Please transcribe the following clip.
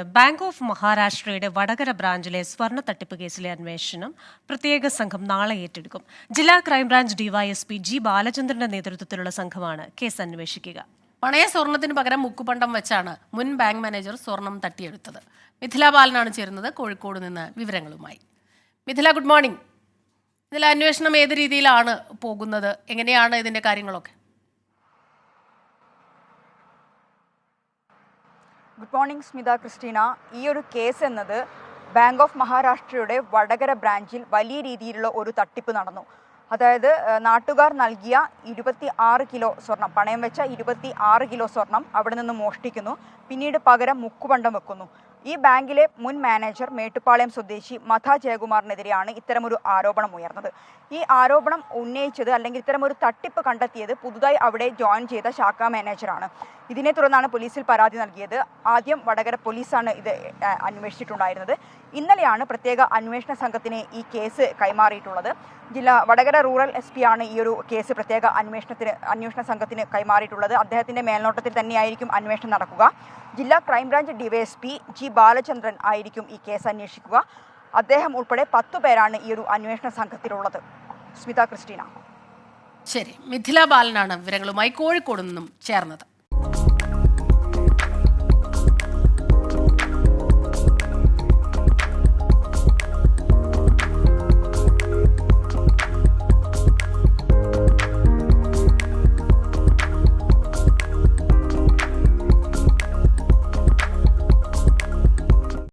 Bank of മഹാരാഷ്ട്രയുടെ Vadakara ബ്രാഞ്ചിലെ സ്വർണ്ണ തട്ടിപ്പ് കേസിലെ അന്വേഷണം പ്രത്യേക സംഘം നാളെ ഏറ്റെടുക്കും. ജില്ലാ ക്രൈംബ്രാഞ്ച് ഡിവൈഎസ്പി ജി ബാലചന്ദ്രന്റെ നേതൃത്വത്തിലുള്ള സംഘമാണ് കേസ് അന്വേഷിക്കുക. പണയ സ്വർണത്തിന് പകരം മുക്കുപണ്ടം വെച്ചാണ് മുൻ ബാങ്ക് മാനേജർ സ്വർണം തട്ടിയെടുത്തത്. മിഥില ബാലനാണ് ചേരുന്നത് കോഴിക്കോട് നിന്ന് വിവരങ്ങളുമായി. Mithila, good morning. ഇതിൽ അന്വേഷണം ഏത് രീതിയിലാണ് പോകുന്നത്, എങ്ങനെയാണ് ഇതിന്റെ കാര്യങ്ങളൊക്കെ? Good morning Smitha Christina. ഈ ഒരു കേസ് എന്നത് ബാങ്ക് ഓഫ് മഹാരാഷ്ട്രയുടെ വടകര ബ്രാഞ്ചിൽ വലിയ രീതിയിലുള്ള ഒരു തട്ടിപ്പ് നടന്നു. അതായത് നാട്ടുകാർ നൽകിയ 26 കിലോ സ്വർണം, പണയം വെച്ച 26 കിലോ സ്വർണം അവിടെ നിന്ന് മോഷ്ടിക്കുന്നു. പിന്നീട് പകരം മുക്കുപണ്ടം വെക്കുന്നു. ഈ ബാങ്കിലെ മുൻ മാനേജർ മേട്ടുപ്പാളയം സ്വദേശി മഥ ജയകുമാറിനെതിരെയാണ് ഇത്തരമൊരു ആരോപണം ഉയർന്നത്. ഈ ആരോപണം ഉന്നയിച്ചത് അല്ലെങ്കിൽ ഇത്തരമൊരു തട്ടിപ്പ് കണ്ടെത്തിയത് പുതുതായി അവിടെ ജോയിൻ ചെയ്ത ശാഖാ മാനേജറാണ്. ഇതിനെ തുടർന്നാണ് പോലീസിൽ പരാതി നൽകിയത്. ആദ്യം വടകര പോലീസാണ് ഇത് അന്വേഷിച്ചിട്ടുണ്ടായിരുന്നത്. ഇന്നലെയാണ് പ്രത്യേക അന്വേഷണ സംഘത്തിന് ഈ കേസ് കൈമാറിയിട്ടുള്ളത്. വടകര റൂറൽ SP ആണ് ഈ ഒരു കേസ് പ്രത്യേക അന്വേഷണ സംഘത്തിന് കൈമാറിയിട്ടുള്ളത്. അദ്ദേഹത്തിന്റെ മേൽനോട്ടത്തിൽ തന്നെയായിരിക്കും അന്വേഷണം നടക്കുക. ജില്ലാ ക്രൈംബ്രാഞ്ച് ഡിവൈഎസ്പി ജി ബാലചന്ദ്രൻ ആയിരിക്കും ഈ കേസ് അന്വേഷിക്കുക. അദ്ദേഹം ഉൾപ്പെടെ 10 പേരാണ് ഈ ഒരു അന്വേഷണ സംഘത്തിലുള്ളത്. സ്മിത ക്രിസ്റ്റീന. ശരി, മിഥില ബാലനാണ് വിവരങ്ങളുമായി കോഴിക്കോട് നിന്നും ചേർന്നത്.